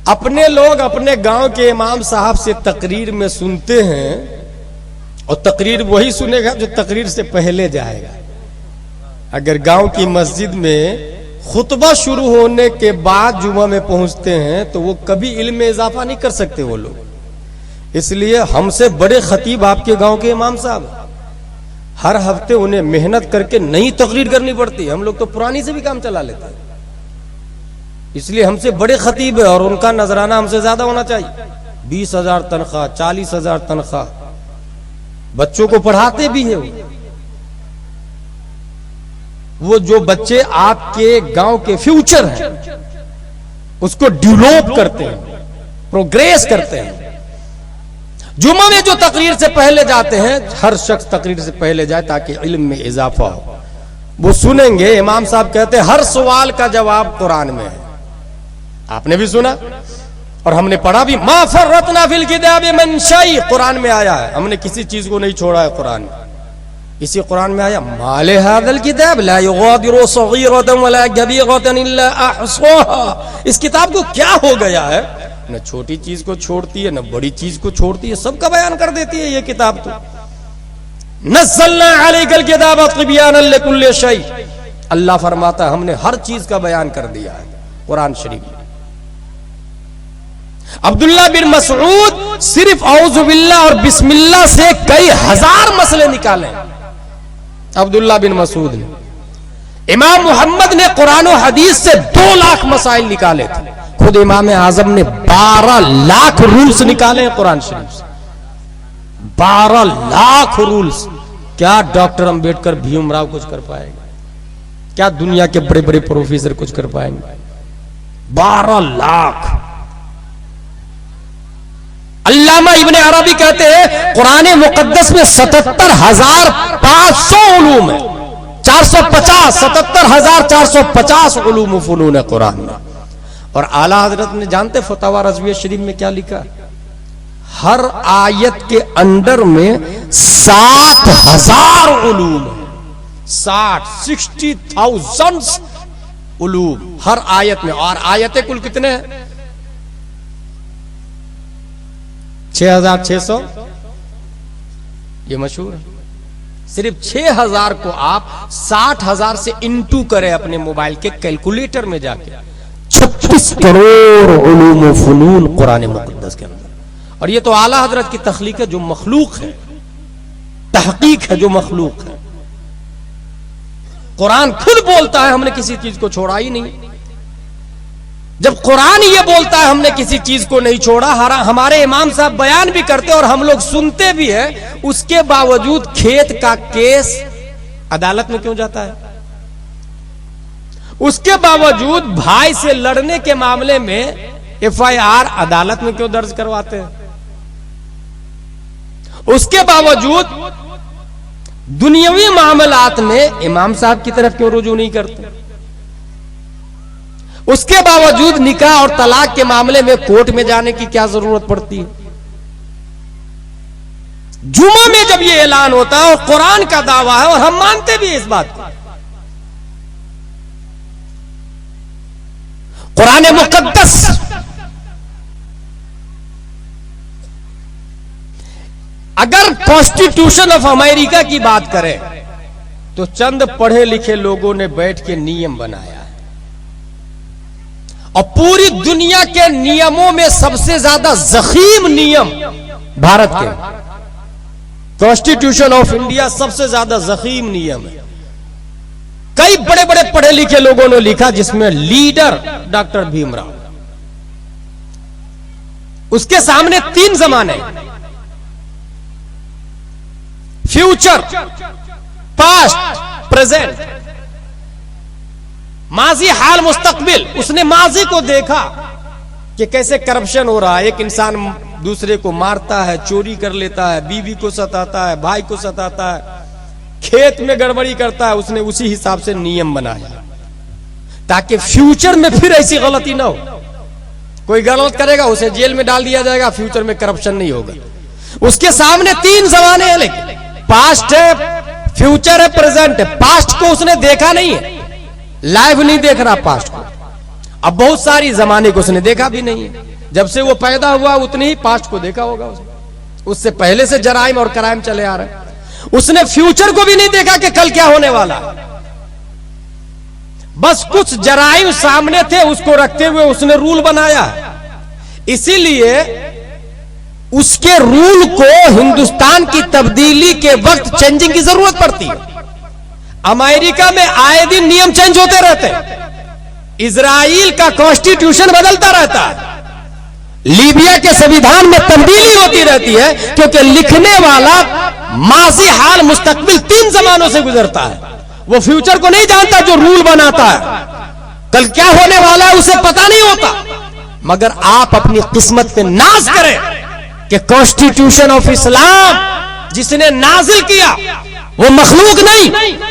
अपने लोग अपने गांव के इमाम साहब से तकरीर में सुनते हैं और तकरीर वही सुनेगा जो तकरीर से पहले जाएगा। अगर गांव की मस्जिद में खुतबा शुरू होने के बाद जुमा में पहुंचते हैं तो वो कभी इल्म में इजाफा नहीं कर सकते वो लोग। इसलिए हमसे बड़े खतीब आपके गांव के इमाम साहब, हर हफ्ते उन्हें मेहनत करके नई तकरीर करनी पड़ती है। हम लोग तो पुरानी से भी काम चला लेते हैं। इसलिए हमसे बड़े खतीब है और उनका नजराना हमसे ज्यादा होना चाहिए। 20,000 तनख्वाह, 40,000 तनख्वाह, बच्चों को पढ़ाते भी है वो जो बच्चे आपके गांव के फ्यूचर हैं उसको डेवलप करते हैं, प्रोग्रेस करते हैं। जुम्मा में जो तकरीर से पहले जाते हैं, हर शख्स तकरीर से पहले जाए ताकि इल्म में इजाफा हो। वो सुनेंगे इमाम साहब कहते हैं हर सवाल का जवाब कुरान में है। आपने भी सुना और हमने पढ़ा भी, मा फर्रतना फिल किताब मिन शै, कुरान में आया है, हमने किसी चीज को नहीं छोड़ा है कुरान में। इसी कुरान में आया माले हादल किताब ला युगादिरु सगीरतन वला कबीरतन इल्ला अहसाहा, इस किताब को क्या हो गया है, न छोटी चीज को छोड़ती है न बड़ी चीज को छोड़ती है, सबका बयान कर देती है ये किताब। तो नज़्ज़लना अलैकल किताब तिबयानन लिकुल्लि शै, अल्लाह फरमाता है हमने हर चीज का बयान कर दिया है कुरान शरीफ में। अब्दुल्ला बिन मसऊद सिर्फ औज़ु बिल्लाह और बिस्मिल्लाह से कई हजार मसले निकाले। अब्दुल्ला बिन मसऊद ने, इमाम मोहम्मद ने कुरान और हदीस से 2 लाख मसाइल निकाले थे। खुद इमाम आजम ने 12 लाख रूल्स निकाले कुरान शरीफ से। 12 लाख रूल्स। क्या डॉक्टर अंबेडकर, भीमराव कुछ कर पाएंगे? क्या दुनिया के बड़े बड़े प्रोफेसर कुछ कर पाएंगे? 12 लाख। अल्लामा इब्ने अरबी कहते हैं कुरान मुकद्दस में 77,500 उलूम है। 450, 77,450 उलूम फुनून है कुरान में। और आला हजरत ने जानते फतवा रज़विया शरीफ में क्या लिखा? हर आयत के अंदर में 60,000 उलूम है। 60,000 उलूम हर आयत में। और आयतें कुल कितने हैं? 6,600। ये मशहूर है। सिर्फ 6,000 को आप 60,000 से इंटू करें अपने मोबाइल के कैलकुलेटर में जाके, 36 करोड़ उलूम व फुनून कुरान मुकद्दस के अंदर। और ये तो आला हजरत की तख्लीक है, जो मखलूक है, तहकीक है जो मखलूक है। कुरान खुद बोलता है हमने किसी चीज को छोड़ा ही नहीं। जब कुरान ये बोलता है हमने किसी चीज को नहीं छोड़ा, हमारे इमाम साहब बयान भी करते और हम लोग सुनते भी हैं, उसके बावजूद खेत का केस अदालत में क्यों जाता है? उसके बावजूद भाई से लड़ने के मामले में FIR अदालत में क्यों दर्ज करवाते हैं? उसके बावजूद दुनियावी मामलात में इमाम साहब की तरफ क्यों रुजू नहीं करते? उसके बावजूद निकाह और तलाक के मामले में कोर्ट में जाने की क्या जरूरत पड़ती है? जुमा में जब ये ऐलान होता है और कुरान का दावा है और हम मानते भी इस बात को, कुरान मुकद्दस अगर कॉन्स्टिट्यूशन ऑफ अमेरिका की बात करें तो चंद पढ़े लिखे लोगों ने बैठ के नियम बनाया है। और पूरी दुनिया के नियमों में सबसे ज्यादा ज़ख़ीम नियम भारत के। कॉन्स्टिट्यूशन ऑफ इंडिया सबसे ज्यादा ज़ख़ीम नियम है। कई बड़े बड़े पढ़े लिखे लोगों ने लिखा, जिसमें लीडर डॉक्टर भीमराव। उसके सामने 3 जमाने, फ्यूचर, पास्ट, प्रेजेंट, माजी, हाल, मुस्तकबिल। उसने माजी को देखा कि कैसे करप्शन हो रहा है, एक इंसान दूसरे को मारता है, चोरी कर लेता है, बीवी को सताता है, भाई को सताता है, खेत में गड़बड़ी करता है। उसने उसी हिसाब से नियम बनाया ताकि फ्यूचर में फिर ऐसी गलती ना हो। कोई गलत करेगा उसे जेल में डाल दिया जाएगा, फ्यूचर में करप्शन नहीं होगा। उसके सामने 3 जमाने हैं, लेकिन पास्ट है, फ्यूचर है, प्रेजेंट है। पास्ट को उसने देखा नहीं है, लाइव नहीं देख रहा पास्ट को। अब बहुत सारी जमाने को उसने देखा भी नहीं है। जब से वो पैदा हुआ उतनी ही पास्ट को देखा होगा उससे पहले से जराइम और क्राइम चले आ रहे हैं। उसने फ्यूचर को भी नहीं देखा कि कल क्या होने वाला। बस कुछ जराइम सामने थे, उसको रखते हुए उसने रूल बनाया। इसीलिए उसके रूल को हिंदुस्तान की तब्दीली के वक्त चेंजिंग की जरूरत पड़ती है। अमेरिका में आए दिन नियम चेंज होते रहते हैं। इजराइल का कॉन्स्टिट्यूशन बदलता रहता है। लीबिया के संविधान में तब्दीली होती रहती है, क्योंकि लिखने वाला माजी हाल मुस्तकबिल 3 जमानों से गुजरता है। वो फ्यूचर को नहीं जानता जो रूल बनाता है। कल क्या होने वाला है उसे पता नहीं होता। मगर आप अपनी किस्मत पे नाज करें कि कॉन्स्टिट्यूशन ऑफ इस्लाम जिसने नाजिल किया वो मखलूक नहीं,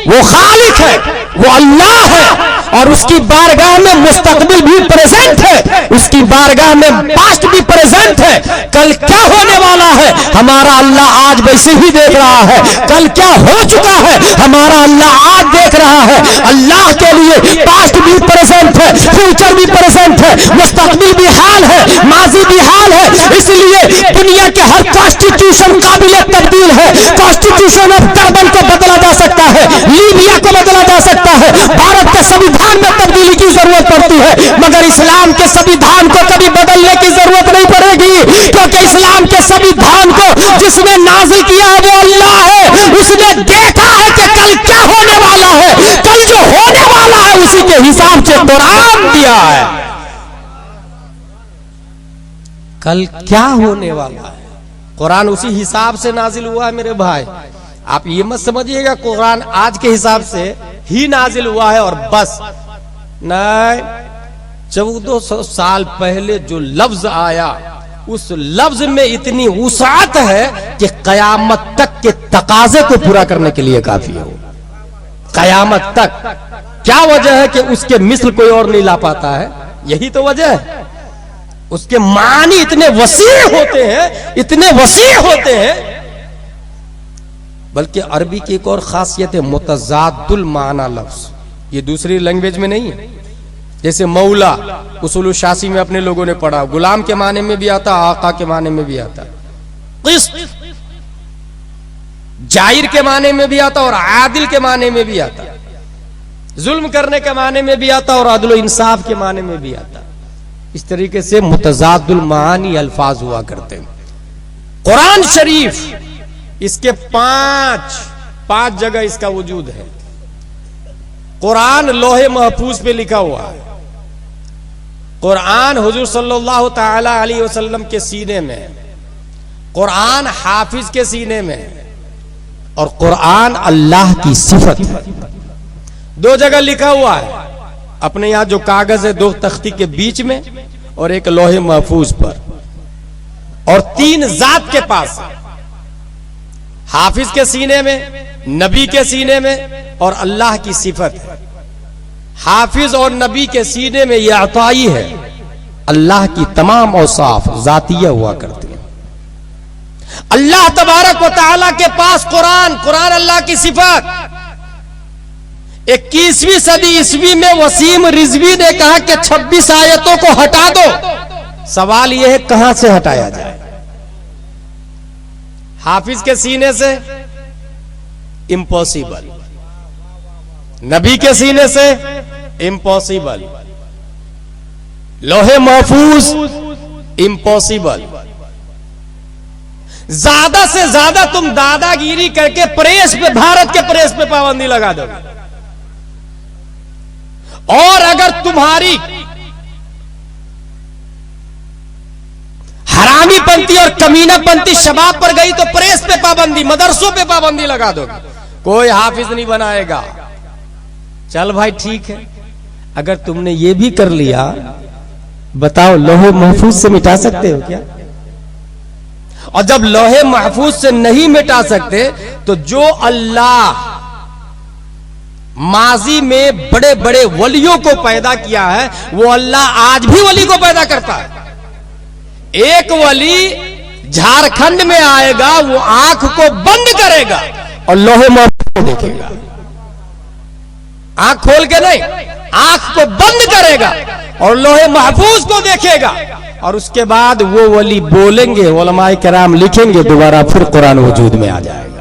वो खालिक है, वो अल्लाह है। और उसकी बारगाह में मुस्तकबिल भी प्रेजेंट है, उसकी बारगाह में पास्ट भी प्रेजेंट है। कल क्या होने वाला है हमारा अल्लाह आज वैसे ही देख रहा है। कल क्या हो चुका है हमारा अल्लाह आज देख रहा है। अल्लाह के लिए पास्ट भी प्रेजेंट है, फ्यूचर भी प्रेजेंट है, मुस्तकबिल भी हाल है, माजी भी हाल है। इसलिए दुनिया के हर कॉन्स्टिट्यूशन काबिल तब्दील है। कॉन्स्टिट्यूशन ऑफ टर्बन को बदला जा सकता है, लीबिया को बदला जा सकता है, भारत के संविधान में तब्दीली की जरूरत पड़ती है, मगर इस्लाम के संविधान को कभी बदलने की जरूरत नहीं पड़ेगी। क्योंकि इस्लाम के संविधान को जिसने नाज़िल किया है वो अल्लाह है। उसने देखा है कि कल क्या होने वाला है। कल जो होने वाला है उसी के हिसाब से कुरान दिया है। कल क्या होने वाला है कुरान उसी हिसाब से नाजिल हुआ है। मेरे भाई आप ये मत समझिएगा कुरान आज के हिसाब से ही नाजिल हुआ है और बस नहीं। 1400 साल पहले जो लफ्ज आया उस लफ्ज में इतनी वुसाअत है कि कयामत तक के तकाजे को पूरा करने के लिए काफी हो। कयामत तक क्या वजह है कि उसके मिस्ल कोई और नहीं ला पाता है। यही तो वजह है। उसके मानी इतने वसीह होते हैं, इतने वसीह होते हैं। बल्कि अरबी की एक और खासियत है मुतजादुल माना लफ्ज। ये दूसरी लैंग्वेज में नहीं है। जैसे मौला उसूल शासी में अपने लोगों ने पढ़ा, गुलाम के माने में भी आता, आका के माने में भी आता, क़िस्त जाहिर के माने में भी आता और आदिल के माने में भी आता, जुल्म करने के माने में भी आता और अदल इंसाफ के माने में भी आता। इस तरीके से मुतजादुल मानी अल्फाज हुआ करते हैं। कुरान शरीफ इसके पांच जगह इसका वजूद है। कुरान लोहे महफूज पे लिखा हुआ है। कुरान हुजूर सल्लल्लाहु ताला अलैहि वसल्लम के सीने में, कुरान हाफिज के सीने में, और कुरान अल्लाह की सिफत है। 2 जगह लिखा हुआ है। अपने यहां जो कागज है 2 तख्ती के बीच में और एक लोहे महफूज पर, और 3 जात के पास, हाफिज के सीने में, नबी के सीने में और अल्लाह की सिफत है। हाफिज और नबी के सीने में यह अताई है। अल्लाह की तमाम औसाफ जातिया हुआ करती है। अल्लाह तबारक व तआला के पास कुरान अल्लाह की सिफत। 21वीं सदी ईस्वी में वसीम रिजवी ने कहा कि 26 आयतों को हटा दो। सवाल यह है कहां से हटाया जाए। हाफिज के सीने से इम्पॉसिबल, नबी के सीने से इम्पॉसिबल, लोहे महफूज इम्पॉसिबल। ज्यादा से ज्यादा तुम दादागिरी करके प्रेस पे, भारत के प्रेस पे पाबंदी लगा दोगे। और अगर तुम्हारी हरामीपंथी और कमीनापंथी शबाब पर गई तो प्रेस पे पाबंदी, मदरसों पे पाबंदी लगा दोगे। कोई हाफिज नहीं बनाएगा। चल भाई ठीक है, अगर तुमने ये भी कर लिया, बताओ लोहे महफूज से मिटा सकते हो क्या? और जब लोहे महफूज से नहीं मिटा सकते तो जो अल्लाह माजी में बड़े बड़े वलियों को पैदा किया है वो अल्लाह आज भी वली को पैदा करता है। एक वली झारखंड में आएगा, वो आंख को बंद करेगा और लोहे महफूज को देखेगा। आंख खोल के नहीं, आंख को बंद करेगा और लोहे महफूज को देखेगा। और उसके बाद वो वली बोलेंगे, उलमाए किराम लिखेंगे, दोबारा फिर कुरान वजूद में आ जाएगा।